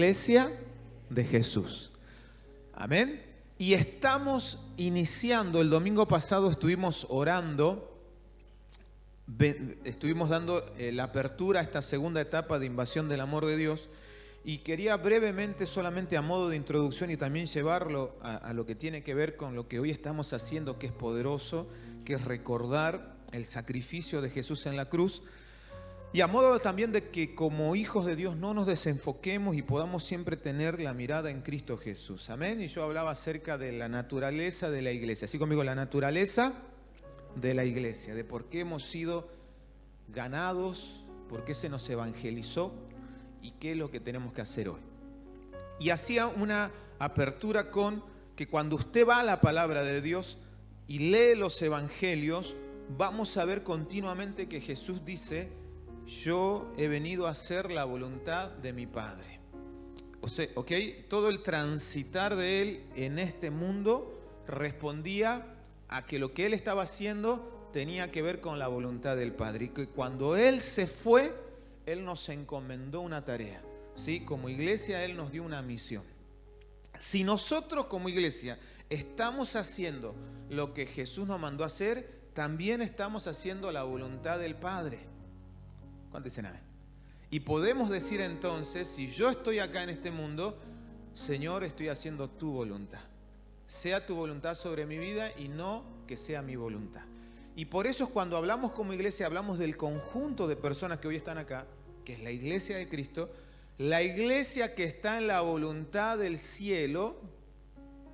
iglesia de Jesús. Amén. Y estamos iniciando, el domingo pasado estuvimos orando, estuvimos dando la apertura a esta segunda etapa de invasión del amor de Dios, y quería brevemente, solamente a modo de introducción y también llevarlo a lo que tiene que ver con lo que hoy estamos haciendo, que es poderoso, que es recordar el sacrificio de Jesús en la cruz, y a modo también de que como hijos de Dios no nos desenfoquemos y podamos siempre tener la mirada en Cristo Jesús. Amén. Y yo hablaba acerca de la naturaleza de la iglesia. Así conmigo, la naturaleza de la iglesia, de por qué hemos sido ganados, por qué se nos evangelizó y qué es lo que tenemos que hacer hoy. Y hacía una apertura con que cuando usted va a la palabra de Dios y lee los evangelios, vamos a ver continuamente que Jesús dice: yo he venido a hacer la voluntad de mi Padre. O sea, ¿ok? Todo el transitar de Él en este mundo respondía a que lo que Él estaba haciendo tenía que ver con la voluntad del Padre. Y que cuando Él se fue, Él nos encomendó una tarea, ¿sí? Como iglesia, Él nos dio una misión. Si nosotros como iglesia estamos haciendo lo que Jesús nos mandó a hacer, también estamos haciendo la voluntad del Padre. ¿Cuántos dicen amén? Y podemos decir entonces, si yo estoy acá en este mundo, Señor, estoy haciendo tu voluntad. Sea tu voluntad sobre mi vida y no que sea mi voluntad. Y por eso es cuando hablamos como iglesia, hablamos del conjunto de personas que hoy están acá, que es la iglesia de Cristo. La iglesia que está en la voluntad del cielo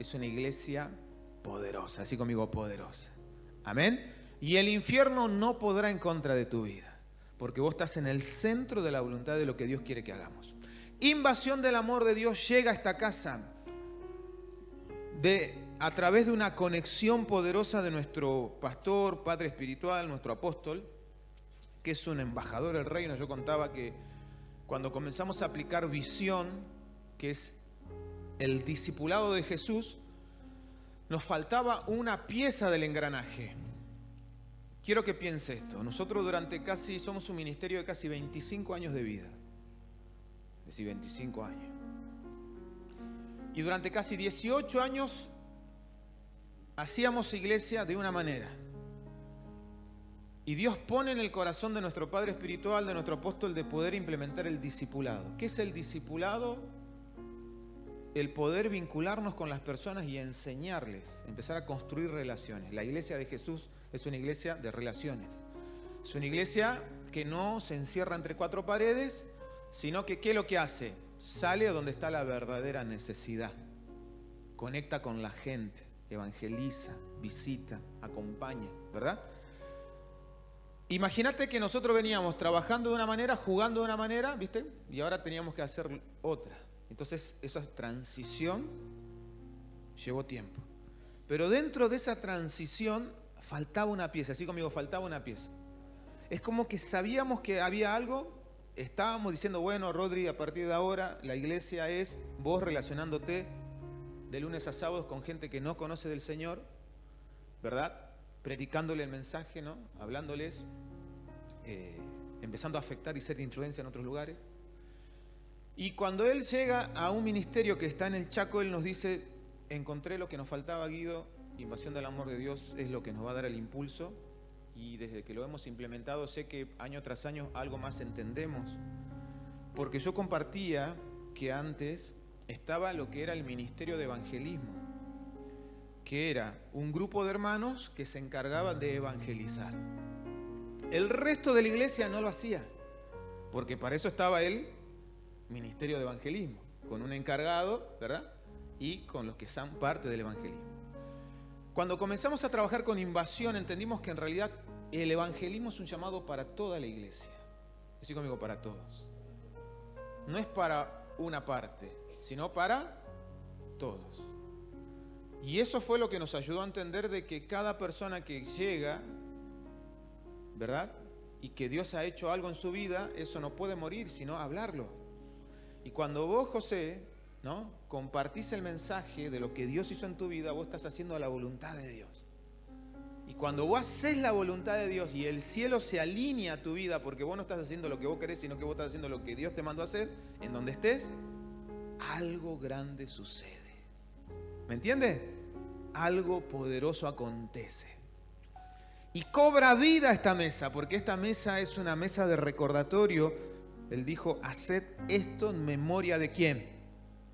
es una iglesia poderosa, así conmigo, poderosa. Amén. Y el infierno no podrá en contra de tu vida, porque vos estás en el centro de la voluntad de lo que Dios quiere que hagamos. Invasión del amor de Dios llega a esta casa a través de una conexión poderosa de nuestro pastor, padre espiritual, nuestro apóstol, que es un embajador del reino. Yo contaba que cuando comenzamos a aplicar visión, que es el discipulado de Jesús, nos faltaba una pieza del engranaje. Quiero que piense esto. Nosotros somos un ministerio de casi 25 años de vida. Es decir, 25 años. Y durante casi 18 años hacíamos iglesia de una manera. Y Dios pone en el corazón de nuestro Padre espiritual, de nuestro apóstol, de poder implementar el discipulado. ¿Qué es el discipulado? El poder vincularnos con las personas y enseñarles, empezar a construir relaciones. La iglesia de Jesús es una iglesia de relaciones. Es una iglesia que no se encierra entre cuatro paredes, sino que ¿qué es lo que hace? Sale a donde está la verdadera necesidad. Conecta con la gente, evangeliza, visita, acompaña, ¿verdad? Imagínate que nosotros veníamos trabajando de una manera, jugando de una manera, ¿viste? Y ahora teníamos que hacer otra. Entonces esa transición llevó tiempo. Pero dentro de esa transición faltaba una pieza. Así conmigo, faltaba una pieza. Es como que sabíamos que había algo. Estábamos diciendo, bueno, Rodri, a partir de ahora la iglesia es vos relacionándote de lunes a sábados con gente que no conoce del Señor, ¿verdad? Predicándole el mensaje, ¿no? Hablándoles, empezando a afectar y ser de influencia en otros lugares. Y cuando él llega a un ministerio que está en el Chaco, él nos dice: encontré lo que nos faltaba, Guido, invasión del amor de Dios es lo que nos va a dar el impulso, y desde que lo hemos implementado sé que año tras año algo más entendemos, porque yo compartía que antes estaba lo que era el ministerio de evangelismo, que era un grupo de hermanos que se encargaban de evangelizar. El resto de la iglesia no lo hacía, porque para eso estaba el ministerio de evangelismo, con un encargado, ¿verdad? Y con los que son parte del evangelismo. Cuando comenzamos a trabajar con invasión, entendimos que en realidad el evangelismo es un llamado para toda la iglesia. Así conmigo, para todos. No es para una parte, sino para todos. Y eso fue lo que nos ayudó a entender de que cada persona que llega, ¿verdad? Y que Dios ha hecho algo en su vida, eso no puede morir, sino hablarlo. Y cuando vos, José, ¿no?, compartís el mensaje de lo que Dios hizo en tu vida, vos estás haciendo la voluntad de Dios. Y cuando vos haces la voluntad de Dios y el cielo se alinea a tu vida, porque vos no estás haciendo lo que vos querés, sino que vos estás haciendo lo que Dios te mandó a hacer, en donde estés, algo grande sucede. ¿Me entiende? Algo poderoso acontece. Y cobra vida esta mesa, porque esta mesa es una mesa de recordatorio. Él dijo, haced esto en memoria ¿de quién?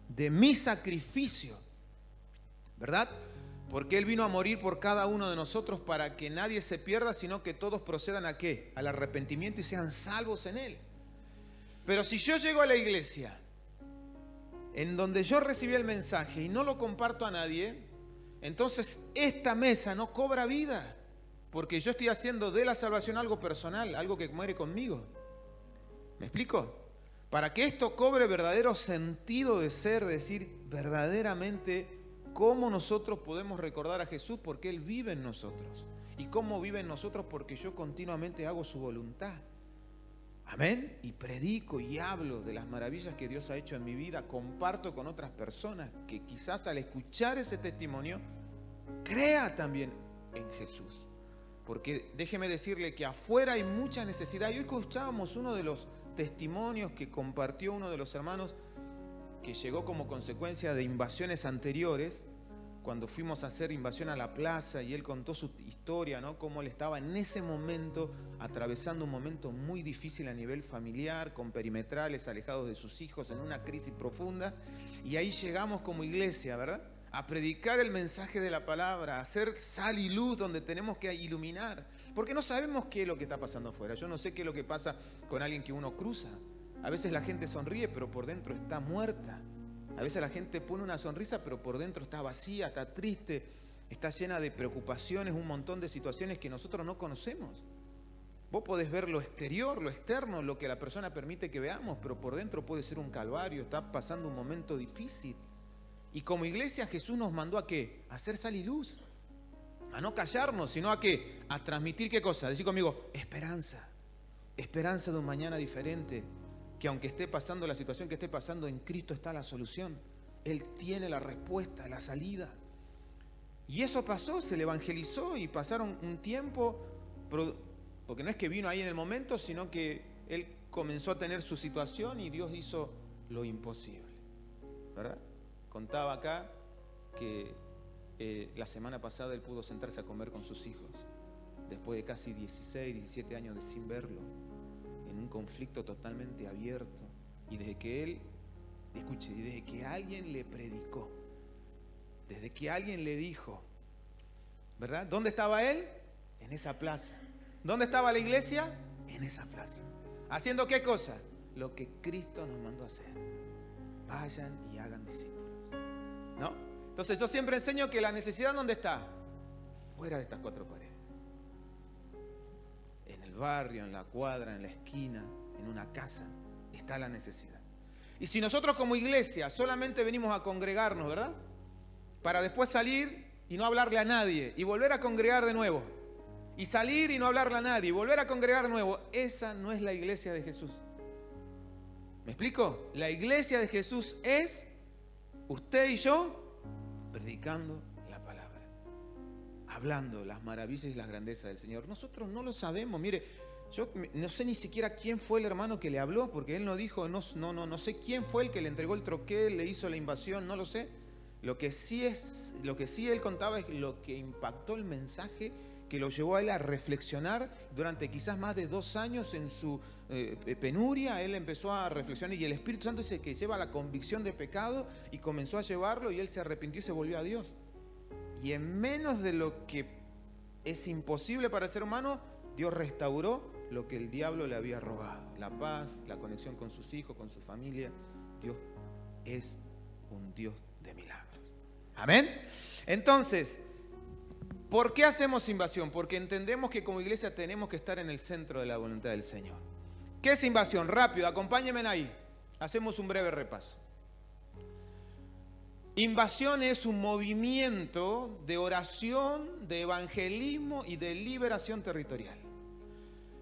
De mi sacrificio, ¿verdad? Porque Él vino a morir por cada uno de nosotros para que nadie se pierda, sino que todos procedan ¿a qué? Al arrepentimiento y sean salvos en Él. Pero si yo llego a la iglesia, en donde yo recibí el mensaje y no lo comparto a nadie, entonces esta mesa no cobra vida, porque yo estoy haciendo de la salvación algo personal, algo que muere conmigo. ¿Me explico? Para que esto cobre verdadero sentido de ser, decir verdaderamente cómo nosotros podemos recordar a Jesús, porque Él vive en nosotros. Y cómo vive en nosotros, porque yo continuamente hago su voluntad. Amén. Y predico y hablo de las maravillas que Dios ha hecho en mi vida. Comparto con otras personas que quizás al escuchar ese testimonio crea también en Jesús. Porque déjeme decirle que afuera hay mucha necesidad. Y hoy escuchábamos uno de los testimonios que compartió uno de los hermanos que llegó como consecuencia de invasiones anteriores, cuando fuimos a hacer invasión a la plaza, y él contó su historia, ¿no? Cómo él estaba en ese momento atravesando un momento muy difícil a nivel familiar, con perimetrales, alejados de sus hijos, en una crisis profunda, y ahí llegamos como iglesia, ¿verdad?, a predicar el mensaje de la palabra, a hacer sal y luz donde tenemos que iluminar, porque no sabemos qué es lo que está pasando afuera. Yo no sé qué es lo que pasa con alguien que uno cruza. A veces la gente sonríe, pero por dentro está muerta. A veces la gente pone una sonrisa, pero por dentro está vacía, está triste, está llena de preocupaciones, un montón de situaciones que nosotros no conocemos. Vos podés ver lo exterior, lo externo, lo que la persona permite que veamos, pero por dentro puede ser un calvario, está pasando un momento difícil. Y como iglesia Jesús nos mandó ¿a qué? A hacer sal y luz. A no callarnos, sino ¿a qué? A transmitir ¿qué cosa? Decí conmigo, esperanza. Esperanza de un mañana diferente. Que aunque esté pasando la situación que esté pasando, en Cristo está la solución. Él tiene la respuesta, la salida. Y eso pasó, se le evangelizó y pasaron un tiempo, porque no es que vino ahí en el momento, sino que él comenzó a tener su situación y Dios hizo lo imposible, ¿verdad? Contaba acá que la semana pasada él pudo sentarse a comer con sus hijos, después de casi 16, 17 años de sin verlo, en un conflicto totalmente abierto, y desde que él, escuche, y desde que alguien le predicó, desde que alguien le dijo, ¿verdad? ¿Dónde estaba él? En esa plaza. ¿Dónde estaba la iglesia? En esa plaza. ¿Haciendo qué cosa? Lo que Cristo nos mandó a hacer. Vayan y hagan discípulos, ¿no? Entonces yo siempre enseño que la necesidad ¿dónde está? Fuera de estas cuatro paredes. En el barrio, en la cuadra, en la esquina, en una casa, está la necesidad. Y si nosotros como iglesia solamente venimos a congregarnos, ¿verdad?, para después salir y no hablarle a nadie, y volver a congregar de nuevo, y salir y no hablarle a nadie, y volver a congregar de nuevo, esa no es la iglesia de Jesús. ¿Me explico? La iglesia de Jesús es usted y yo predicando la palabra, hablando las maravillas y las grandezas del Señor. Nosotros no lo sabemos. Mire, yo no sé ni siquiera quién fue el hermano que le habló, porque él no dijo, no sé quién fue el que le entregó el troquel, le hizo la invasión, no lo sé. Lo que sí él contaba es lo que impactó el mensaje, que lo llevó a él a reflexionar durante quizás más de 2 años en su penuria. Él empezó a reflexionar y el Espíritu Santo dice que lleva la convicción de pecado y comenzó a llevarlo, y él se arrepintió y se volvió a Dios. Y en menos de lo que es imposible para el ser humano, Dios restauró lo que el diablo le había robado: la paz, la conexión con sus hijos, con su familia. Dios es un Dios de milagros. Amén. Entonces, ¿por qué hacemos invasión? Porque entendemos que como iglesia tenemos que estar en el centro de la voluntad del Señor. ¿Qué es invasión? Rápido, acompáñenme ahí. Hacemos un breve repaso. Invasión es un movimiento de oración, de evangelismo y de liberación territorial.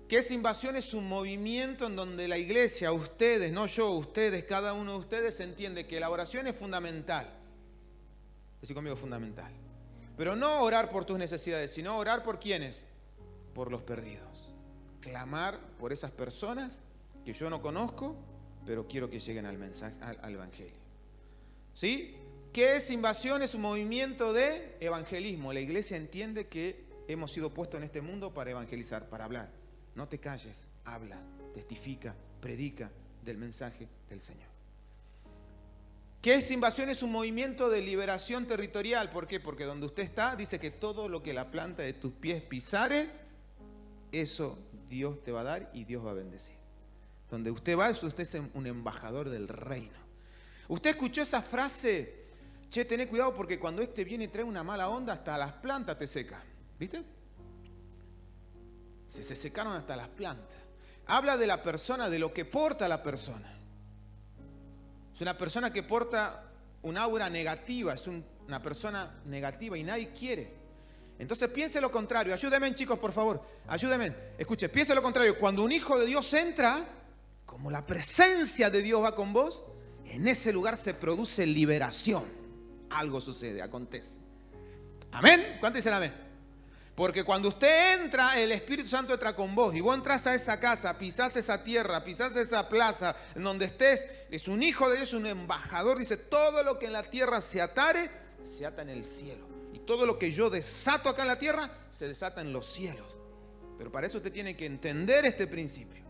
¿Qué es invasión? Es un movimiento en donde la iglesia, ustedes, no yo, ustedes, cada uno de ustedes entiende que la oración es fundamental. Decí conmigo, fundamental. Pero no orar por tus necesidades, sino orar por ¿quiénes? Por los perdidos. Clamar por esas personas que yo no conozco, pero quiero que lleguen al mensaje, al evangelio. ¿Sí? ¿Qué es invasión? Es un movimiento de evangelismo. La iglesia entiende que hemos sido puestos en este mundo para evangelizar, para hablar. No te calles, habla, testifica, predica del mensaje del Señor. ¿Qué es invasión? Es un movimiento de liberación territorial. ¿Por qué? Porque donde usted está, dice que todo lo que la planta de tus pies pisare, eso Dios te va a dar y Dios va a bendecir. Donde usted va, usted es un embajador del reino. Usted escuchó esa frase, che, tené cuidado porque cuando este viene y trae una mala onda, hasta las plantas te secan. ¿Viste? Se secaron hasta las plantas. Habla de la persona, de lo que porta la persona. Es una persona que porta un aura negativa, es una persona negativa y nadie quiere. Entonces piense lo contrario. Ayúdenme, chicos, por favor. Ayúdenme. Escuche, piense lo contrario. Cuando un hijo de Dios entra, como la presencia de Dios va con vos, en ese lugar se produce liberación. Algo sucede, acontece. ¿Amén? ¿Cuántos dicen amén? Porque cuando usted entra, el Espíritu Santo entra con vos. Y vos entras a esa casa, pisás esa tierra, pisás esa plaza, en donde estés. Es un hijo de Dios, un embajador. Dice, todo lo que en la tierra se atare, se ata en el cielo. Y todo lo que yo desato acá en la tierra, se desata en los cielos. Pero para eso usted tiene que entender este principio.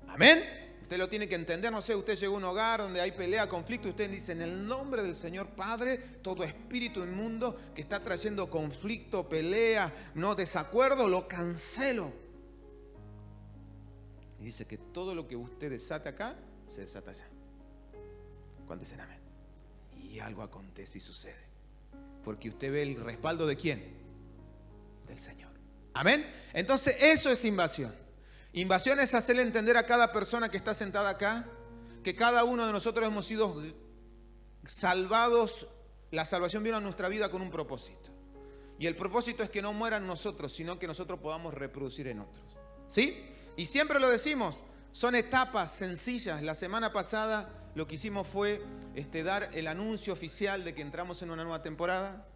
¿Amén? Usted lo tiene que entender. No sé, usted llegó a un hogar donde hay pelea, conflicto. Usted dice, en el nombre del Señor Padre, todo espíritu inmundo que está trayendo conflicto, pelea, no desacuerdo, lo cancelo. Y dice que todo lo que usted desata acá, se desata allá. ¿Cuántos dicen amén? Y algo acontece y sucede. Porque usted ve el respaldo ¿de quién? Del Señor. ¿Amén? Entonces eso es invasión. Invasión es hacerle entender a cada persona que está sentada acá que cada uno de nosotros hemos sido salvados. La salvación vino a nuestra vida con un propósito. Y el propósito es que no mueran nosotros, sino que nosotros podamos reproducir en otros. ¿Sí? Y siempre lo decimos, son etapas sencillas. La semana pasada lo que hicimos fue dar el anuncio oficial de que entramos en una nueva temporada.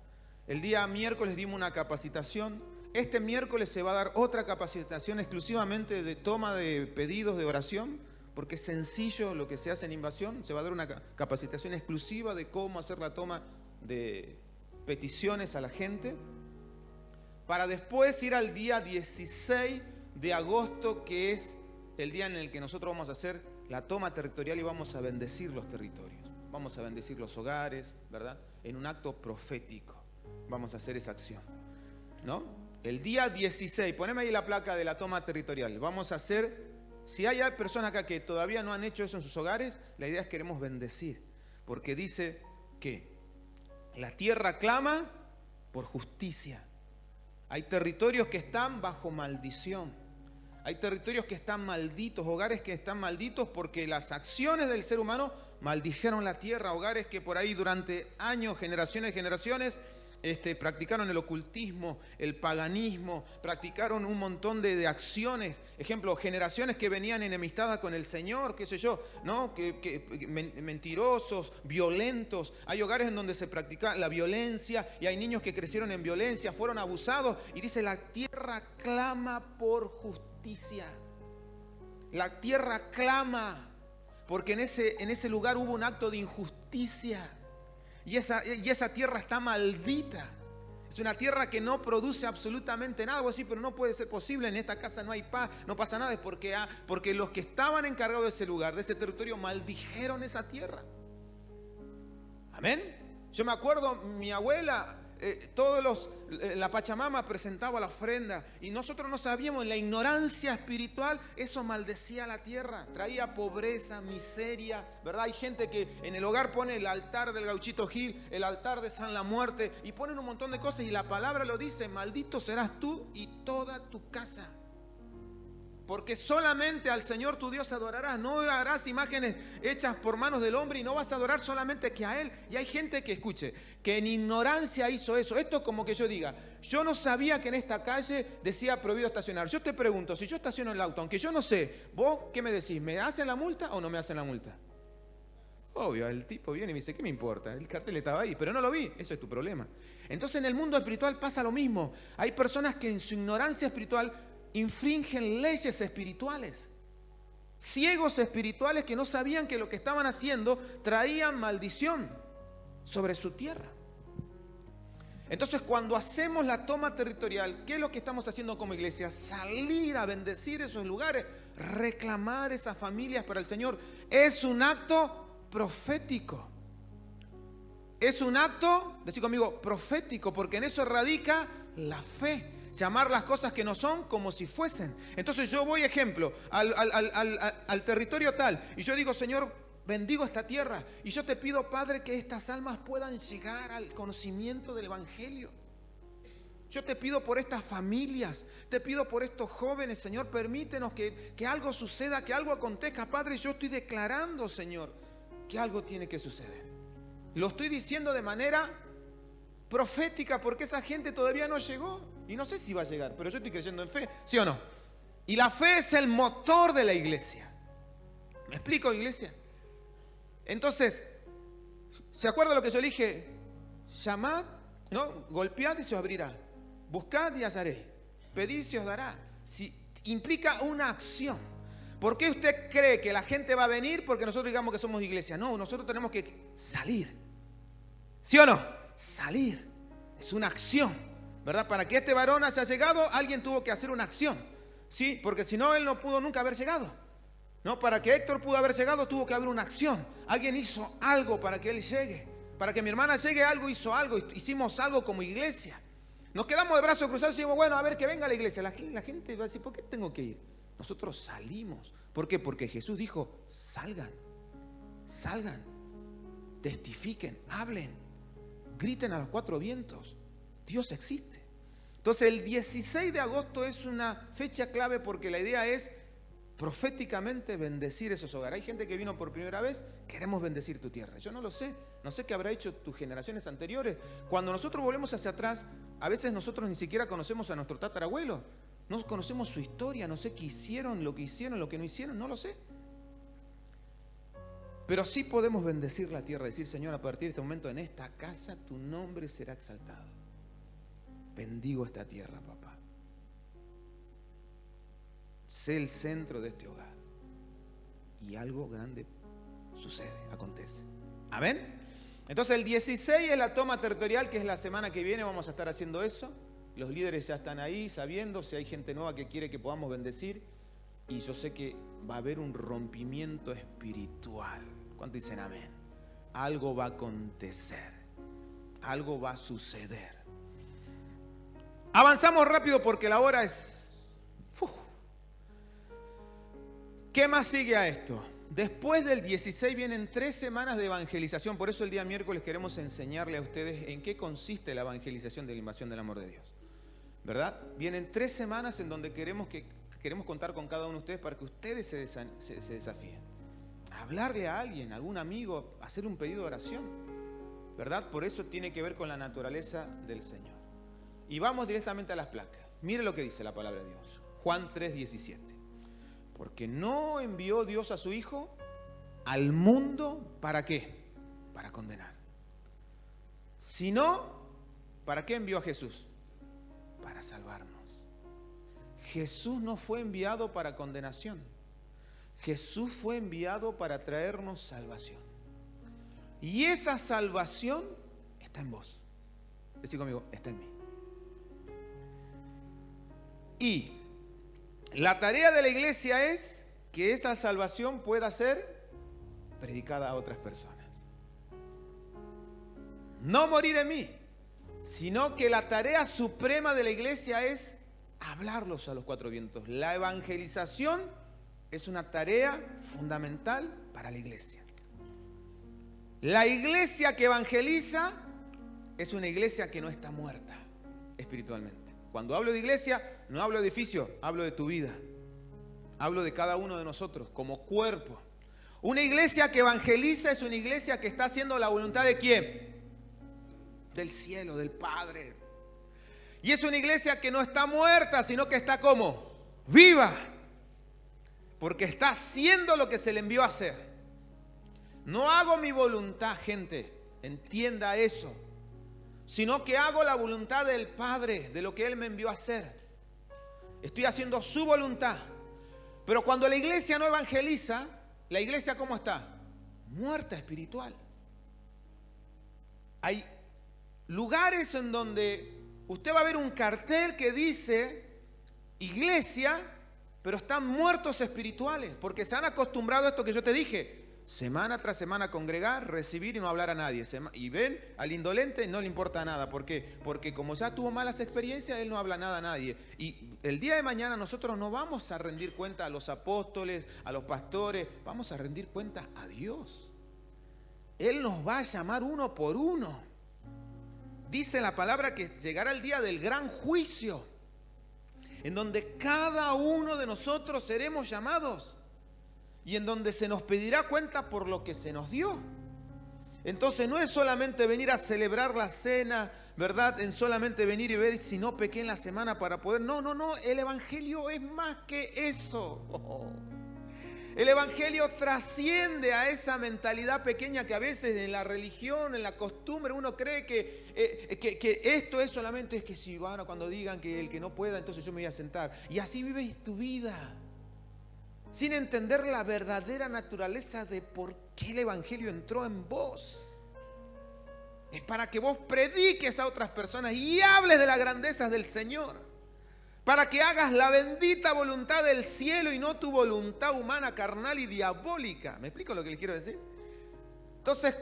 El día miércoles dimos una capacitación. Este miércoles se va a dar otra capacitación exclusivamente de toma de pedidos de oración, porque es sencillo lo que se hace en invasión. Se va a dar una capacitación exclusiva de cómo hacer la toma de peticiones a la gente, para después ir al día 16 de agosto, que es el día en el que nosotros vamos a hacer la toma territorial y vamos a bendecir los territorios. Vamos a bendecir los hogares, ¿verdad? En un acto profético vamos a hacer esa acción, ¿no? El día 16, poneme ahí la placa de la toma territorial. Vamos a hacer, si hay personas acá que todavía no han hecho eso en sus hogares, la idea es que queremos bendecir. Porque dice que la tierra clama por justicia. Hay territorios que están bajo maldición. Hay territorios que están malditos, hogares que están malditos porque las acciones del ser humano maldijeron la tierra. Hogares que por ahí durante años, generaciones y generaciones, practicaron el ocultismo, el paganismo, practicaron un montón de acciones. Ejemplo, generaciones que venían enemistadas con el Señor, qué sé yo, ¿no? Mentirosos, violentos. Hay hogares en donde se practica la violencia y hay niños que crecieron en violencia, fueron abusados. Y dice, la tierra clama por justicia. La tierra clama porque en ese lugar hubo un acto de injusticia. Y esa tierra está maldita. Es una tierra que no produce absolutamente nada. Vos decís, pero no puede ser posible, en esta casa no hay paz, no pasa nada. Es porque los que estaban encargados de ese lugar, de ese territorio, maldijeron esa tierra. Amén. Yo me acuerdo, mi abuela, la Pachamama presentaba la ofrenda y nosotros no sabíamos, en la ignorancia espiritual, eso maldecía la tierra, traía pobreza, miseria, ¿verdad? Hay gente que en el hogar pone el altar del Gauchito Gil, el altar de San La Muerte y ponen un montón de cosas y la palabra lo dice, maldito serás tú y toda tu casa. Porque solamente al Señor tu Dios adorarás. No harás imágenes hechas por manos del hombre y no vas a adorar solamente que a Él. Y hay gente que escuche, que en ignorancia hizo eso. Esto es como que yo diga, yo no sabía que en esta calle decía prohibido estacionar. Yo te pregunto, si yo estaciono el auto, aunque yo no sé, ¿vos qué me decís? ¿Me hacen la multa o no me hacen la multa? Obvio, el tipo viene y me dice, ¿qué me importa? El cartel estaba ahí, pero no lo vi. Eso es tu problema. Entonces en el mundo espiritual pasa lo mismo. Hay personas que en su ignorancia espiritual infringen leyes espirituales, ciegos espirituales que no sabían que lo que estaban haciendo traían maldición. sobre su tierra. Entonces, cuando hacemos la toma territorial, ¿qué es lo que estamos haciendo como iglesia? Salir a bendecir esos lugares, reclamar esas familias para el Señor. Es un acto profético. Es un acto, decid conmigo, profético, porque en eso radica la fe. Llamar las cosas que no son como si fuesen. Entonces yo voy, ejemplo, al territorio tal, y yo digo, Señor, bendigo esta tierra, y yo te pido, Padre, que estas almas puedan llegar al conocimiento del Evangelio. Yo te pido por estas familias, te pido por estos jóvenes, Señor, permítenos que algo suceda, que algo acontezca, Padre. Yo estoy declarando, Señor, que algo tiene que suceder. Lo estoy diciendo de manera profética porque esa gente todavía no llegó. Y no sé si va a llegar, pero yo estoy creyendo en fe, ¿sí o no? Y la fe es el motor de la iglesia. ¿Me explico, iglesia? Entonces, ¿se acuerda lo que yo le dije? Llamad, ¿no? Golpead y se os abrirá. Buscad y hallaréis. Pedid y se os dará. Implica una acción. ¿Por qué usted cree que la gente va a venir? Porque nosotros digamos que somos iglesia. No, nosotros tenemos que salir. ¿Sí o no? Salir. Es una acción. ¿Verdad? Para que este varón haya llegado, alguien tuvo que hacer una acción, ¿sí? Porque si no, él no pudo nunca haber llegado, ¿no? Para que Héctor pudo haber llegado, tuvo que haber una acción. Alguien hizo algo para que él llegue. Para que mi hermana llegue, algo hizo algo. Hicimos algo como iglesia. Nos quedamos de brazos cruzados y decimos, bueno, a ver, que venga la iglesia. La gente va a decir, ¿por qué tengo que ir? Nosotros salimos. ¿Por qué? Porque Jesús dijo, salgan, testifiquen, hablen, griten a los cuatro vientos. Dios existe. Entonces el 16 de agosto es una fecha clave porque la idea es proféticamente bendecir esos hogares. Hay gente que vino por primera vez, queremos bendecir tu tierra. Yo no lo sé, no sé qué habrá hecho tus generaciones anteriores. Cuando nosotros volvemos hacia atrás, a veces nosotros ni siquiera conocemos a nuestro tatarabuelo, no conocemos su historia, no sé qué hicieron, lo que no hicieron, no lo sé. Pero sí podemos bendecir la tierra, decir, Señor, a partir de este momento en esta casa tu nombre será exaltado. Bendigo esta tierra, papá. Sé el centro de este hogar. Y algo grande sucede, acontece. ¿Amén? Entonces el 16 es la toma territorial, que es la semana que viene, vamos a estar haciendo eso. Los líderes ya están ahí sabiendo si hay gente nueva que quiere que podamos bendecir. Y yo sé que va a haber un rompimiento espiritual. ¿Cuántos dicen amén? Algo va a acontecer. Algo va a suceder. Avanzamos rápido porque la hora es... ¿Qué más sigue a esto? Después del 16 vienen 3 semanas de evangelización. Por eso el día miércoles queremos enseñarle a ustedes en qué consiste la evangelización de la invasión del amor de Dios. ¿Verdad? Vienen 3 semanas en donde queremos contar con cada uno de ustedes para que ustedes se desafíen. Hablarle a alguien, a algún amigo, hacer un pedido de oración. ¿Verdad? Por eso tiene que ver con la naturaleza del Señor. Y vamos directamente a las placas. Mire lo que dice la palabra de Dios. Juan 3:17. Porque no envió Dios a su Hijo al mundo, ¿para qué? Para condenar. Sino, ¿para qué envió a Jesús? Para salvarnos. Jesús no fue enviado para condenación. Jesús fue enviado para traernos salvación. Y esa salvación está en vos. Decí conmigo, está en mí. Y la tarea de la iglesia es que esa salvación pueda ser predicada a otras personas. No morir en mí, sino que la tarea suprema de la iglesia es hablarlos a los cuatro vientos. La evangelización es una tarea fundamental para la iglesia. La iglesia que evangeliza es una iglesia que no está muerta espiritualmente. Cuando hablo de iglesia, no hablo de edificio, hablo de tu vida. Hablo de cada uno de nosotros como cuerpo. Una iglesia que evangeliza es una iglesia que está haciendo la voluntad ¿de quién? Del cielo, del Padre. Y es una iglesia que no está muerta, sino que está como viva. Porque está haciendo lo que se le envió a hacer. No hago mi voluntad, gente, entienda eso. Sino que hago la voluntad del Padre, de lo que Él me envió a hacer. Estoy haciendo su voluntad. Pero cuando la iglesia no evangeliza, la iglesia ¿cómo está? Muerta espiritual. Hay lugares en donde usted va a ver un cartel que dice iglesia, pero están muertos espirituales, porque se han acostumbrado a esto que yo te dije. Semana tras semana congregar, recibir y no hablar a nadie. Y ven, al indolente no le importa nada. ¿Por qué? Porque como ya tuvo malas experiencias, él no habla nada a nadie. Y el día de mañana nosotros no vamos a rendir cuenta a los apóstoles, a los pastores, vamos a rendir cuenta a Dios. Él nos va a llamar uno por uno. Dice la palabra que llegará el día del gran juicio, en donde cada uno de nosotros seremos llamados. Y en donde se nos pedirá cuenta por lo que se nos dio. Entonces no es solamente venir a celebrar la cena, ¿verdad? En solamente venir y ver si no pequé en la semana para poder... No. El Evangelio es más que eso. El Evangelio trasciende a esa mentalidad pequeña que a veces en la religión, en la costumbre, uno cree que esto es solamente, es que si van a cuando digan que el que no pueda, entonces yo me voy a sentar. Y así vives tu vida, sin entender la verdadera naturaleza de por qué el Evangelio entró en vos. Es para que vos prediques a otras personas y hables de las grandezas del Señor. Para que hagas la bendita voluntad del cielo y no tu voluntad humana, carnal y diabólica. ¿Me explico lo que les quiero decir? Entonces,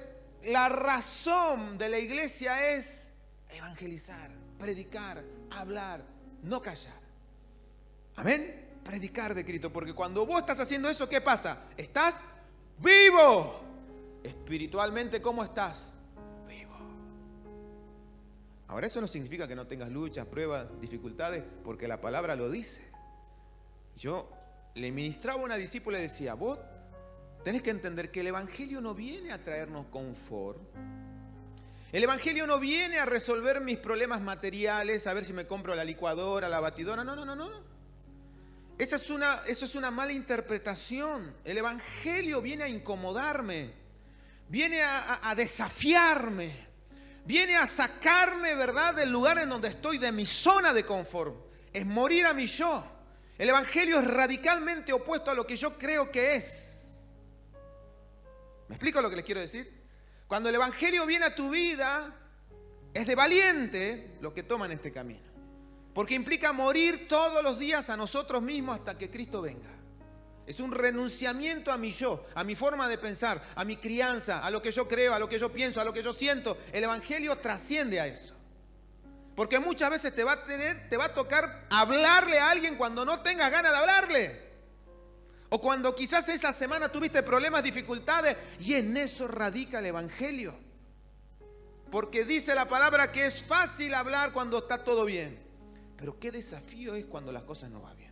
la razón de la iglesia es evangelizar, predicar, hablar, no callar. Amén. Predicar de Cristo, porque cuando vos estás haciendo eso, ¿qué pasa? Estás vivo. Espiritualmente, ¿cómo estás? Vivo. Ahora, eso no significa que no tengas luchas, pruebas, dificultades, porque la palabra lo dice. Yo le ministraba a una discípula y decía, vos tenés que entender que el Evangelio no viene a traernos confort. El Evangelio no viene a resolver mis problemas materiales, a ver si me compro la licuadora, la batidora. No. Eso es una mala interpretación. El Evangelio viene a incomodarme, viene a desafiarme, viene a sacarme, ¿verdad?, del lugar en donde estoy, de mi zona de confort. Es morir a mi yo. El Evangelio es radicalmente opuesto a lo que yo creo que es. ¿Me explico lo que les quiero decir? Cuando el Evangelio viene a tu vida, es de valiente lo que toman este camino. Porque implica morir todos los días a nosotros mismos hasta que Cristo venga. Es un renunciamiento a mi yo, a mi forma de pensar, a mi crianza, a lo que yo creo, a lo que yo pienso, a lo que yo siento. El Evangelio trasciende a eso. Porque muchas veces te va a tocar hablarle a alguien cuando no tengas ganas de hablarle. O cuando quizás esa semana tuviste problemas, dificultades, y en eso radica el Evangelio. Porque dice la palabra que es fácil hablar cuando está todo bien. Pero qué desafío es cuando las cosas no van bien.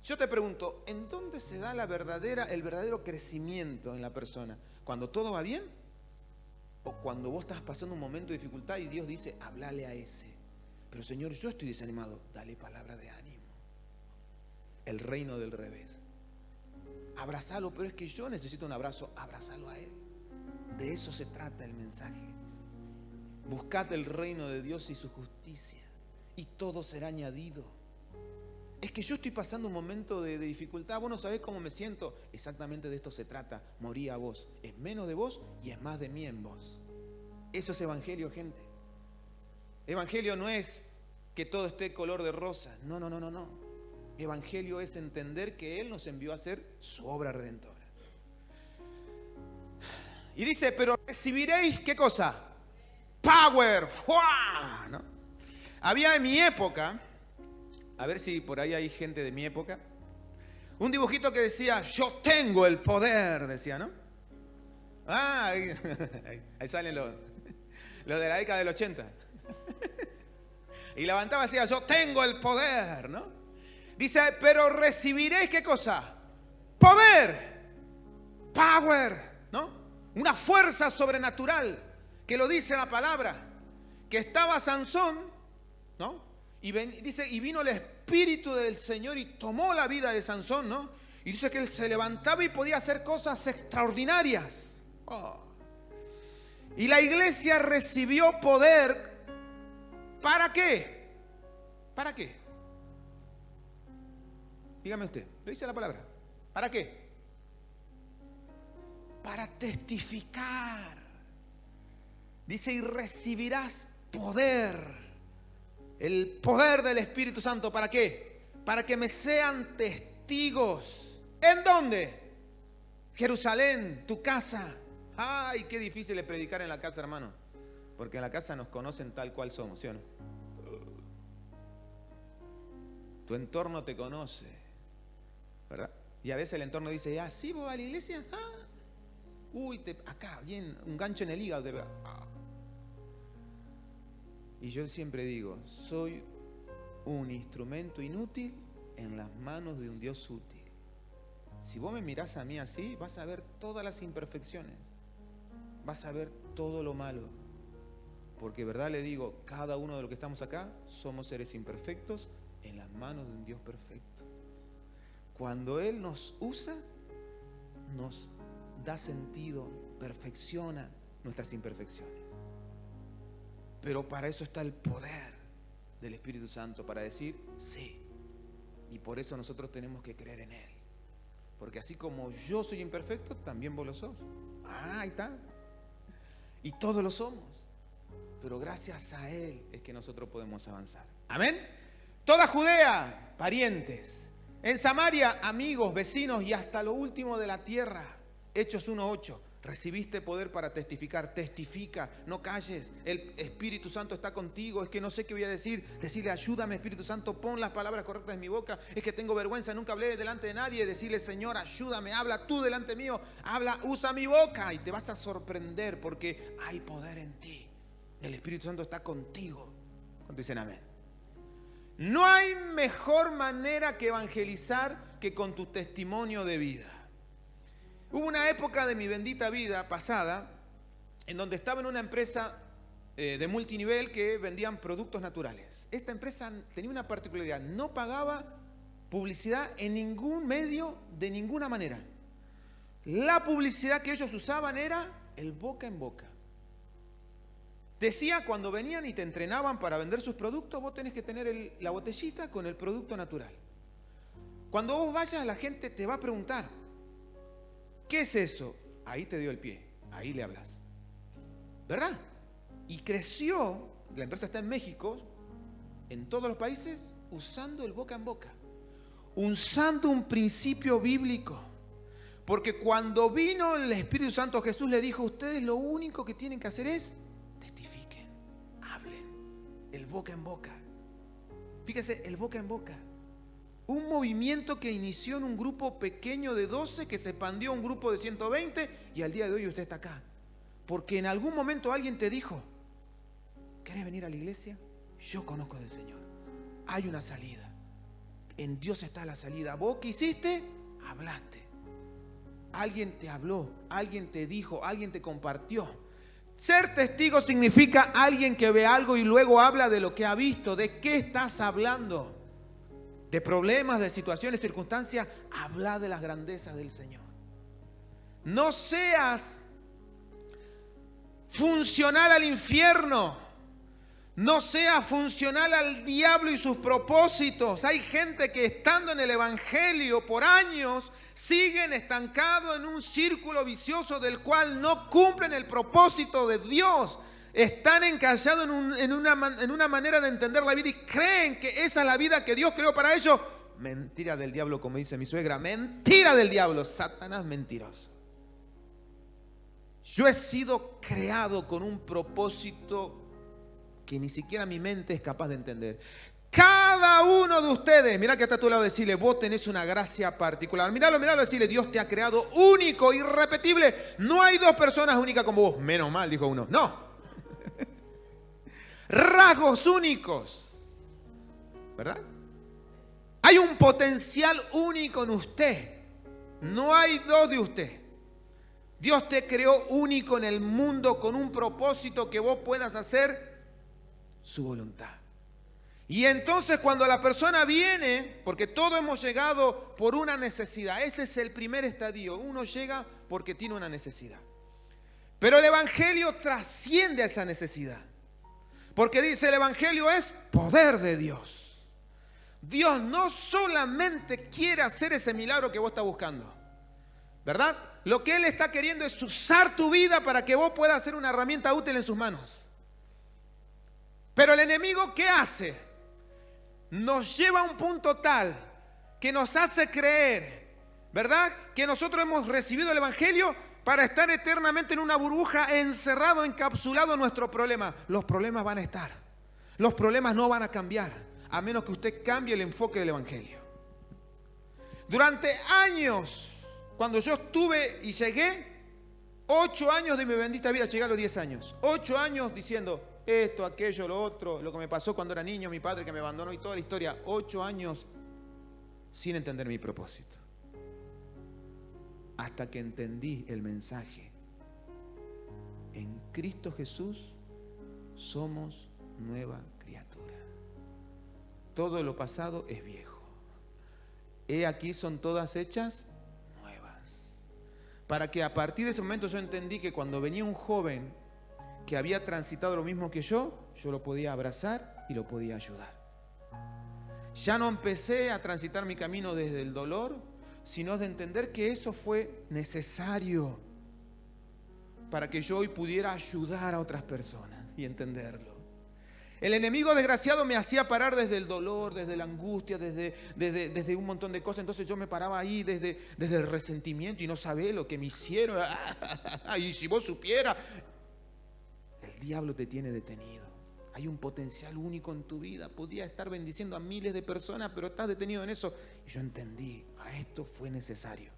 Yo te pregunto, ¿en dónde se da el verdadero crecimiento en la persona? ¿Cuando todo va bien? ¿O cuando vos estás pasando un momento de dificultad y Dios dice, háblale a ese? Pero Señor, yo estoy desanimado. Dale palabra de ánimo. El reino del revés. Abrazalo, pero es que yo necesito un abrazo. Abrazalo a Él. De eso se trata el mensaje. Buscad el reino de Dios y su justicia, y todo será añadido. Es que yo estoy pasando un momento de dificultad, vos no sabés cómo me siento. Exactamente de esto se trata. Morí a vos. Es menos de vos y es más de mí en vos. Eso es evangelio, gente. Evangelio no es que todo esté color de rosa. No. Evangelio es entender que Él nos envió a hacer su obra redentora. Y dice, pero recibiréis, ¿qué cosa? Power. ¡Fua! ¿No? Había en mi época, a ver si por ahí hay gente de mi época, un dibujito que decía, yo tengo el poder, decía, ¿no? Ah, ahí salen los de la década del 80. Y levantaba y decía, yo tengo el poder, ¿no? Dice, pero recibiréis, ¿qué cosa? Poder. Power, ¿no? Una fuerza sobrenatural, que lo dice la palabra, que estaba Sansón, ¿no? Dice, y vino el Espíritu del Señor y tomó la vida de Sansón, ¿no? Y dice que él se levantaba y podía hacer cosas extraordinarias. Oh. Y la iglesia recibió poder, ¿para qué? ¿Para qué? Dígame usted, lo dice la palabra. ¿Para qué? Para testificar. Dice, y recibirás poder. El poder del Espíritu Santo. ¿Para qué? Para que me sean testigos. ¿En dónde? Jerusalén, tu casa. Ay, qué difícil es predicar en la casa, hermano. Porque en la casa nos conocen tal cual somos, ¿sí o no? Tu entorno te conoce, ¿verdad? Y a veces el entorno dice, ah, ¿sí vos vas a la iglesia? Ah. Uy, acá, bien, un gancho en el hígado. Y yo siempre digo, soy un instrumento inútil en las manos de un Dios útil. Si vos me mirás a mí así, vas a ver todas las imperfecciones. Vas a ver todo lo malo. Porque verdad le digo, cada uno de los que estamos acá somos seres imperfectos en las manos de un Dios perfecto. Cuando Él nos usa, nos da sentido, perfecciona nuestras imperfecciones. Pero para eso está el poder del Espíritu Santo, para decir sí. Y por eso nosotros tenemos que creer en Él. Porque así como yo soy imperfecto, también vos lo sos. Ah, ahí está. Y todos lo somos. Pero gracias a Él es que nosotros podemos avanzar. Amén. Toda Judea, parientes. En Samaria, amigos, vecinos y hasta lo último de la tierra. Hechos 1:8. Recibiste poder para testificar. Testifica, no calles. El Espíritu Santo está contigo. Es que no sé qué voy a decir. Decirle, ayúdame, Espíritu Santo, pon las palabras correctas en mi boca. Es que tengo vergüenza, nunca hablé delante de nadie. Decirle, Señor, ayúdame, habla tú delante mío. Habla, usa mi boca. Y te vas a sorprender porque hay poder en ti. El Espíritu Santo está contigo. ¿Cuántos dicen amén? No hay mejor manera que evangelizar que con tu testimonio de vida. Hubo una época de mi bendita vida pasada en donde estaba en una empresa de multinivel que vendían productos naturales. Esta empresa tenía una particularidad, no pagaba publicidad en ningún medio de ninguna manera. La publicidad que ellos usaban era el boca en boca. Decía, cuando venían y te entrenaban para vender sus productos, vos tenés que tener la botellita con el producto natural. Cuando vos vayas, la gente te va a preguntar, ¿qué es eso? Ahí te dio el pie, ahí le hablas. ¿Verdad? Y creció, la empresa está en México, en todos los países, usando el boca en boca. Usando un principio bíblico. Porque cuando vino el Espíritu Santo, Jesús le dijo, ustedes lo único que tienen que hacer es testifiquen, hablen, el boca en boca. Fíjese, el boca en boca. Un movimiento que inició en un grupo pequeño de 12, que se expandió a un grupo de 120 y al día de hoy usted está acá. Porque en algún momento alguien te dijo, ¿querés venir a la iglesia? Yo conozco del Señor. Hay una salida. En Dios está la salida. ¿Vos qué hiciste? Hablaste. Alguien te habló, alguien te dijo, alguien te compartió. Ser testigo significa alguien que ve algo y luego habla de lo que ha visto. ¿De qué estás hablando? De problemas, de situaciones, circunstancias. Habla de las grandezas del Señor. No seas funcional al infierno. No seas funcional al diablo y sus propósitos. Hay gente que estando en el evangelio por años siguen estancados en un círculo vicioso del cual no cumplen el propósito de Dios. Están encallados en una manera de entender la vida y creen que esa es la vida que Dios creó para ellos. Mentira del diablo, como dice mi suegra. Mentira del diablo. Satanás mentiroso. Yo he sido creado con un propósito que ni siquiera mi mente es capaz de entender. Cada uno de ustedes, mira que está a tu lado, decirle, vos tenés una gracia particular. Míralo, decirle, Dios te ha creado único, irrepetible. No hay dos personas únicas como vos. Menos mal, dijo uno. No. Rasgos únicos, ¿verdad? Hay un potencial único en usted. No hay dos de usted. Dios te creó único en el mundo con un propósito que vos puedas hacer su voluntad. Y entonces cuando la persona viene, porque todos hemos llegado por una necesidad, ese es el primer estadio. Uno llega porque tiene una necesidad. Pero el evangelio trasciende a esa necesidad. Porque dice, el evangelio es poder de Dios. Dios no solamente quiere hacer ese milagro que vos estás buscando, ¿verdad? Lo que Él está queriendo es usar tu vida para que vos puedas ser una herramienta útil en sus manos. Pero el enemigo, ¿qué hace? Nos lleva a un punto tal que nos hace creer, ¿verdad?, que nosotros hemos recibido el Evangelio para estar eternamente en una burbuja, encerrado, encapsulado en nuestro problema. Los problemas van a estar. Los problemas no van a cambiar, a menos que usted cambie el enfoque del Evangelio. Durante años, cuando yo estuve y llegué, 8 años de mi bendita vida, llegué a los 10 años. 8 años diciendo esto, aquello, lo otro, lo que me pasó cuando era niño, mi padre que me abandonó y toda la historia. 8 años sin entender mi propósito. Hasta que entendí el mensaje. En Cristo Jesús somos nueva criatura. Todo lo pasado es viejo. He aquí son todas hechas nuevas. Para que a partir de ese momento yo entendí que cuando venía un joven que había transitado lo mismo que yo lo podía abrazar y lo podía ayudar. Ya no empecé a transitar mi camino desde el dolor, sino de entender que eso fue necesario para que yo hoy pudiera ayudar a otras personas y entenderlo. El enemigo desgraciado me hacía parar desde el dolor, desde la angustia, desde un montón de cosas. Entonces yo me paraba ahí desde el resentimiento y no sabía lo que me hicieron. Y si vos supieras, el diablo te tiene detenido. Hay un potencial único en tu vida. Podía estar bendiciendo a miles de personas, pero estás detenido en eso. Y yo entendí, esto fue necesario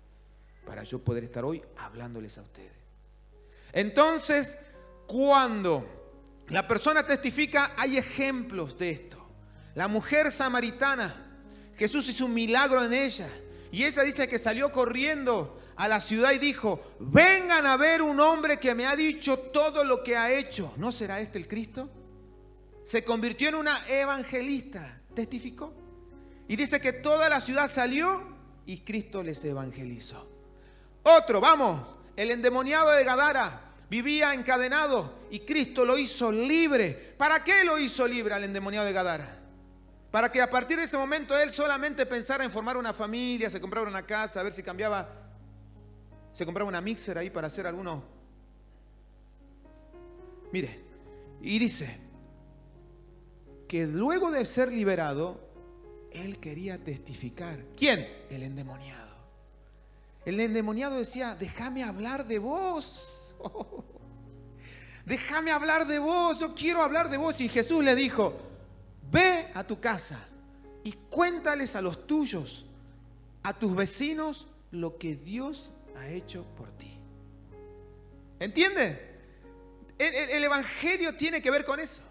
para yo poder estar hoy hablándoles a ustedes. Entonces, cuando la persona testifica, hay ejemplos de esto. La mujer samaritana, Jesús hizo un milagro en ella. Y ella dice que salió corriendo a la ciudad y dijo: vengan a ver un hombre que me ha dicho todo lo que ha hecho. ¿No será este el Cristo? Se convirtió en una evangelista, testificó. Y dice que toda la ciudad salió y Cristo les evangelizó. Otro, vamos, el endemoniado de Gadara vivía encadenado y Cristo lo hizo libre. ¿Para qué lo hizo libre al endemoniado de Gadara? Para que a partir de ese momento él solamente pensara en formar una familia, se comprara una casa, a ver si cambiaba, se compraba una mixer ahí para hacer algunos. Mire, y dice que luego de ser liberado, él quería testificar. ¿Quién? El endemoniado. El endemoniado decía: déjame hablar de vos. Déjame hablar de vos, yo quiero hablar de vos. Y Jesús le dijo: ve a tu casa y cuéntales a los tuyos, a tus vecinos, lo que Dios ha hecho por ti. ¿Entiende? El evangelio tiene que ver con eso.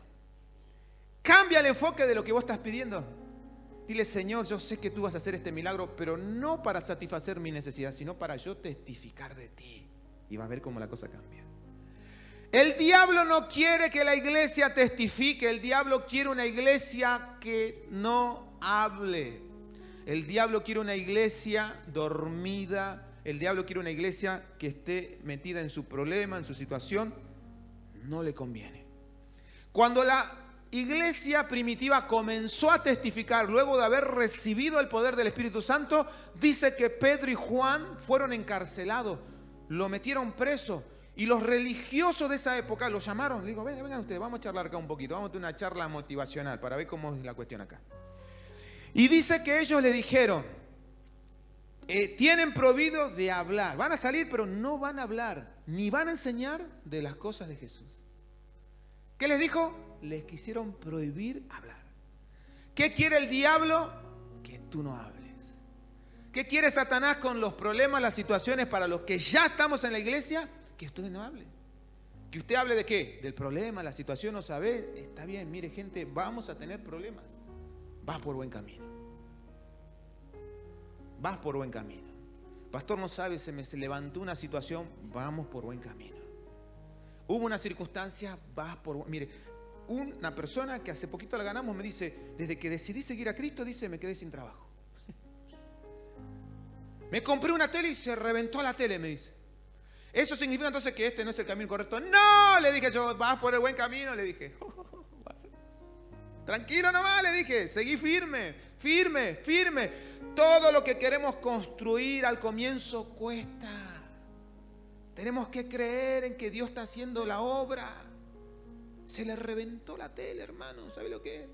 Cambia el enfoque de lo que vos estás pidiendo. Dile: Señor, yo sé que tú vas a hacer este milagro, pero no para satisfacer mi necesidad, sino para yo testificar de ti. Y vas a ver cómo la cosa cambia. El diablo no quiere que la iglesia testifique. El diablo quiere una iglesia que no hable. El diablo quiere una iglesia dormida. El diablo quiere una iglesia que esté metida en su problema, en su situación. No le conviene. Cuando la iglesia primitiva comenzó a testificar luego de haber recibido el poder del Espíritu Santo, dice que Pedro y Juan fueron encarcelados, lo metieron preso, y los religiosos de esa época lo llamaron. Le digo: vengan ustedes, vamos a charlar acá un poquito, vamos a tener una charla motivacional para ver cómo es la cuestión acá. Y dice que ellos le dijeron: tienen prohibido de hablar, van a salir pero no van a hablar, ni van a enseñar de las cosas de Jesús. ¿Qué les dijo? Les quisieron prohibir hablar. ¿Qué quiere el diablo? Que tú no hables. ¿Qué quiere Satanás con los problemas, las situaciones para los que ya estamos en la iglesia? Que usted no hable. ¿Que usted hable de qué? Del problema, la situación, no sabe. Está bien, mire gente, vamos a tener problemas. Vas por buen camino. Vas por buen camino. Pastor, no sabe, se levantó una situación, vamos por buen camino. Hubo una circunstancia, vas por... Mire, una persona que hace poquito la ganamos me dice: desde que decidí seguir a Cristo, dice, me quedé sin trabajo. Me compré una tele y se reventó la tele, me dice. ¿Eso significa entonces que este no es el camino correcto? No, le dije yo, vas por el buen camino, le dije. Tranquilo nomás, le dije, seguí firme, firme, firme. Todo lo que queremos construir al comienzo cuesta. Tenemos que creer en que Dios está haciendo la obra. Se le reventó la tele, hermano. ¿Sabe lo que es?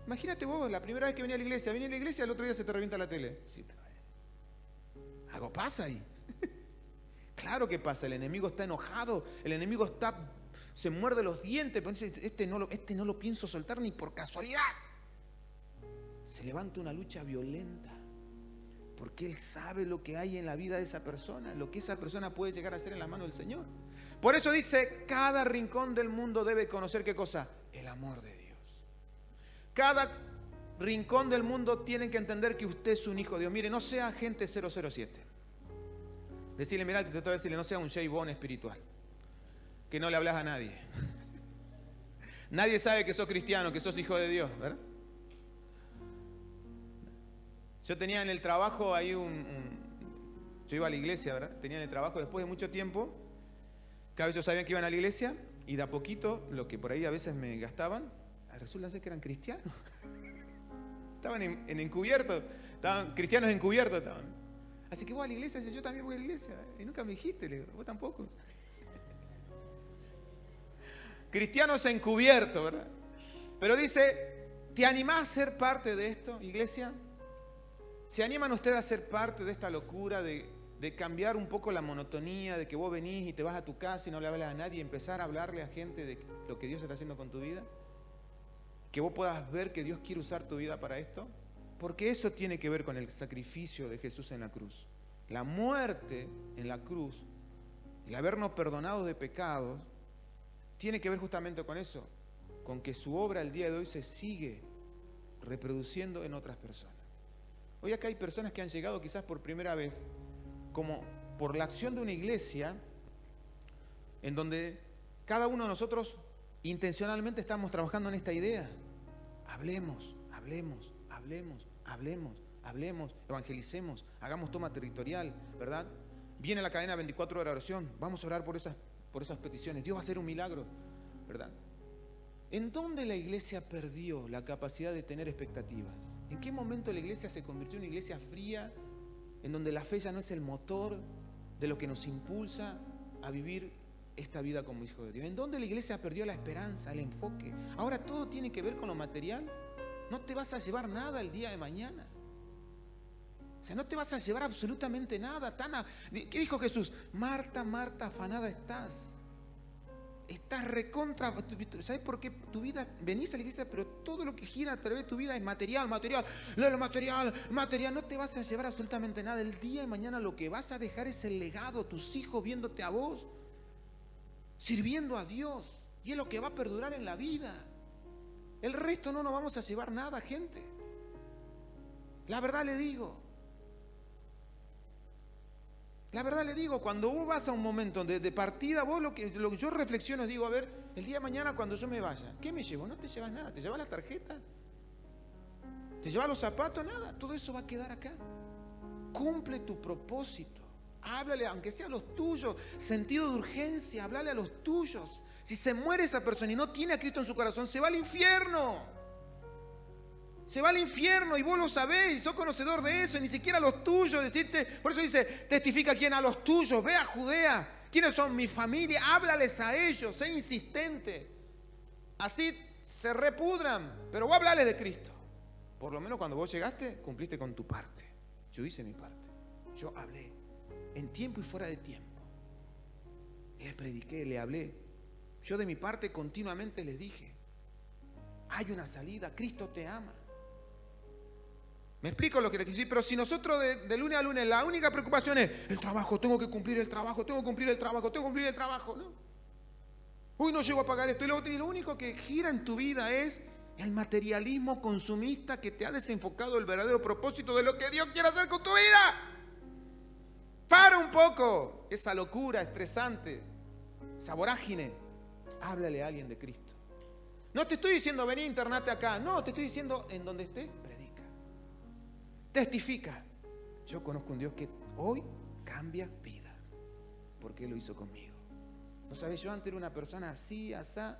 Imagínate vos, la primera vez que venía a la iglesia, el otro día se te revienta la tele. Sí, algo pasa ahí. Claro que pasa, el enemigo está enojado, el enemigo se muerde los dientes, pero dice, este no lo pienso soltar ni por casualidad. Se levanta una lucha violenta, porque él sabe lo que hay en la vida de esa persona, lo que esa persona puede llegar a hacer en la mano del Señor. Por eso dice, cada rincón del mundo debe conocer, ¿qué cosa? El amor de Dios. Cada rincón del mundo tiene que entender que usted es un hijo de Dios. Mire, no sea agente 007. Decirle, mirá, te voy a decirle, no sea un J. Bond espiritual, que no le hablas a nadie. Nadie sabe que sos cristiano, que sos hijo de Dios, ¿verdad? Yo tenía en el trabajo ahí yo iba a la iglesia, ¿verdad? Tenía en el trabajo, después de mucho tiempo, cada vez yo sabía que iban a la iglesia, y de a poquito, lo que por ahí a veces me gastaban, resulta ser que eran cristianos. Estaban en encubierto, estaban cristianos encubiertos estaban. Así que vos a la iglesia, yo también voy a la iglesia. Y nunca me dijiste, le digo, vos tampoco. Cristianos encubiertos, ¿verdad? Pero dice, ¿te animás a ser parte de esto, iglesia? ¿Se animan ustedes a ser parte de esta locura de cambiar un poco la monotonía, de que vos venís y te vas a tu casa y no le hablas a nadie y empezar a hablarle a gente de lo que Dios está haciendo con tu vida? Que vos puedas ver que Dios quiere usar tu vida para esto. Porque eso tiene que ver con el sacrificio de Jesús en la cruz. La muerte en la cruz, el habernos perdonado de pecados, tiene que ver justamente con eso, con que su obra el día de hoy se sigue reproduciendo en otras personas. Hoy acá hay personas que han llegado quizás por primera vez, como por la acción de una iglesia, en donde cada uno de nosotros intencionalmente estamos trabajando en esta idea. Hablemos, evangelicemos, hagamos toma territorial, ¿verdad? Viene la cadena 24 horas de oración, vamos a orar por esas peticiones. Dios va a hacer un milagro, ¿verdad? ¿En dónde la iglesia perdió la capacidad de tener expectativas? ¿En qué momento la iglesia se convirtió en una iglesia fría, en donde la fe ya no es el motor de lo que nos impulsa a vivir esta vida como hijo de Dios? ¿En dónde la iglesia perdió la esperanza, el enfoque? Ahora todo tiene que ver con lo material. No te vas a llevar nada el día de mañana. O sea, no te vas a llevar absolutamente nada. ¿Qué dijo Jesús? Marta, Marta, afanada estás. Estás recontra. ¿Sabes por qué tu vida? Venís a la iglesia, pero todo lo que gira a través de tu vida es material. Lo material. No te vas a llevar absolutamente nada. El día de mañana lo que vas a dejar es el legado. Tus hijos viéndote a vos, sirviendo a Dios. Y es lo que va a perdurar en la vida. El resto no nos vamos a llevar nada, gente. La verdad le digo. Cuando vos vas a un momento de partida, vos lo que yo reflexiono es, digo, a ver, el día de mañana cuando yo me vaya, ¿qué me llevo? No te llevas nada. ¿Te llevas la tarjeta? ¿Te llevas los zapatos? Nada. Todo eso va a quedar acá. Cumple tu propósito. Háblale, aunque sea a los tuyos. Sentido de urgencia, háblale a los tuyos. Si se muere esa persona y no tiene a Cristo en su corazón, se va al infierno. Se va al infierno y vos lo sabés y sos conocedor de eso, y ni siquiera a los tuyos. Por eso dice, testifica quién a los tuyos, ve a Judea. ¿Quiénes son mi familia? Háblales a ellos, sé insistente. Así se repudran, pero vos hablales de Cristo. Por lo menos cuando vos llegaste, cumpliste con tu parte. Yo hice mi parte. Yo hablé, en tiempo y fuera de tiempo. Le prediqué, le hablé. Yo de mi parte continuamente les dije, hay una salida, Cristo te ama. Me explico lo que les quiero decir, pero si nosotros de lunes a lunes la única preocupación es el trabajo, tengo que cumplir el trabajo, ¿no? Uy, no llego a pagar esto. Y lo único que gira en tu vida es el materialismo consumista que te ha desenfocado el verdadero propósito de lo que Dios quiere hacer con tu vida. Para un poco esa locura estresante, esa vorágine. Háblale a alguien de Cristo. No te estoy diciendo vení, internate acá. No, te estoy diciendo en donde estés, predica. Testifica. Yo conozco un Dios que hoy cambia vidas. Porque Él lo hizo conmigo. No sabes, yo antes era una persona así, asá.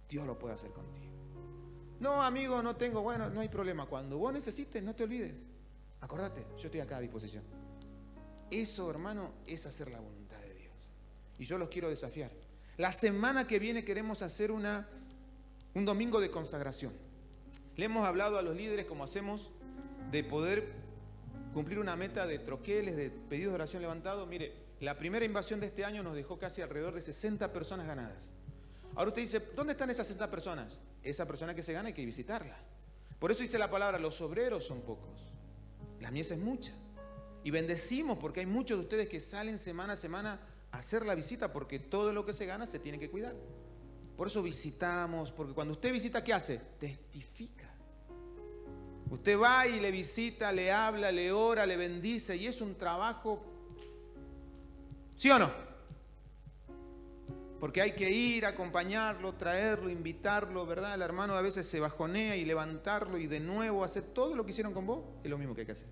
Dios lo puede hacer contigo. No, amigo, no tengo. Bueno, no hay problema. Cuando vos necesites, no te olvides. Acordate, yo estoy acá a disposición. Eso, hermano, es hacer la voluntad de Dios. Y yo los quiero desafiar. La semana que viene queremos hacer un domingo de consagración. Le hemos hablado a los líderes, como hacemos, de poder cumplir una meta de troqueles, de pedidos de oración levantados. Mire, la primera invasión de este año nos dejó casi alrededor de 60 personas ganadas. Ahora usted dice, ¿dónde están esas 60 personas? Esa persona que se gana hay que visitarla. Por eso dice la palabra, los obreros son pocos, la mies es mucha. Y bendecimos porque hay muchos de ustedes que salen semana a semana a hacer la visita, porque todo lo que se gana se tiene que cuidar. Por eso visitamos, porque cuando usted visita, ¿qué hace? Testifica. Usted va y le visita, le habla, le ora, le bendice, y es un trabajo, ¿sí o no? Porque hay que ir, acompañarlo, traerlo, invitarlo, ¿verdad? El hermano a veces se bajonea y levantarlo y de nuevo hacer todo lo que hicieron con vos, es lo mismo que hay que hacer.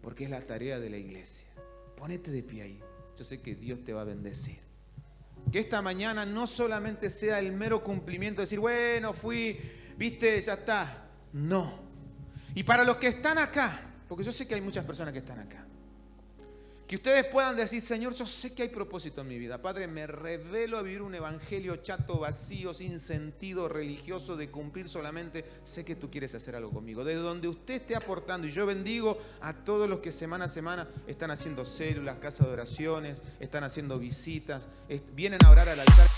Porque es la tarea de la iglesia. Ponete de pie ahí. Yo sé que Dios te va a bendecir. Que esta mañana no solamente sea el mero cumplimiento de decir, bueno, fui, viste, ya está. No. Y para los que están acá, porque yo sé que hay muchas personas que están acá, que ustedes puedan decir, Señor, yo sé que hay propósito en mi vida. Padre, me revelo a vivir un evangelio chato, vacío, sin sentido religioso, de cumplir solamente. Sé que tú quieres hacer algo conmigo. Desde donde usted esté aportando, y yo bendigo a todos los que semana a semana están haciendo células, casas de oraciones, están haciendo visitas, vienen a orar al altar.